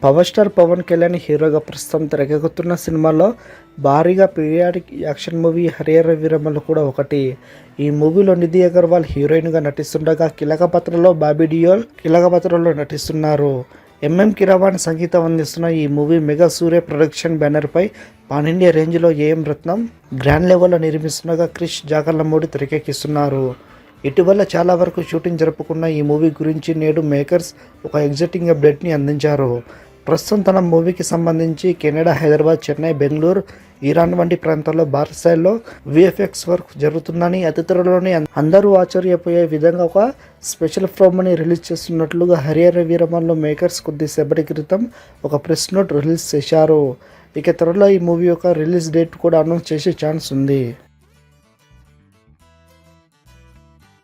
Power star Pawan Kalyan హీరోగా ప్రస్తుతం తెరకెక్కుతున్న సినిమాలో భారీగా periodic action movie Harihara Veeramallu కూడా ఒకటి. ఈ మూవీలో నిధి అగర్వాల్ హీరోయిన్గా నటిస్తుండగా కీలక పాత్రలో బాబీ డియోల్ కీలక పాత్రలో నటిస్తున్నారు. కీరవాణి సంగీతం అందిస్తున్న ఈ మూవీ మెగా సూర్య ప్రొడక్షన్ బ్యానర్పై పాన్ ఇండియా రేంజ్లో ఏఎం రత్నం గ్రాండ్ లెవెల్లో నిర్మిస్తుండగా క్రిష్ జాగర్లమూడి తెరకెక్కిస్తున్నారు. ఇటీవల చాలా వరకు షూటింగ్ జరుపుకున్న ఈ మూవీ గురించి నేడు మేకర్స్ ఒక ఎగ్జైటింగ్ అప్డేట్ని అందించారు. ప్రస్తుతం తన మూవీకి సంబంధించి కెనడా, హైదరాబాద్, చెన్నై, బెంగళూరు, ఇరాన్ వంటి ప్రాంతాల్లో భారీ స్థాయిలో విఎఫ్ఎక్స్ వర్క్ జరుగుతుందని, అతి త్వరలోనే అందరూ ఆశ్చర్యపోయే విధంగా ఒక స్పెషల్ ప్రోమోని రిలీజ్ చేస్తున్నట్లుగా హరిహర వీరమల్లు మేకర్స్ కొద్దిసేపటి క్రితం ఒక ప్రెస్ నోట్ రిలీజ్ చేశారు. ఇక త్వరలో ఈ మూవీ యొక్క రిలీజ్ డేట్ కూడా అనౌన్స్ చేసే ఛాన్స్ ఉంది.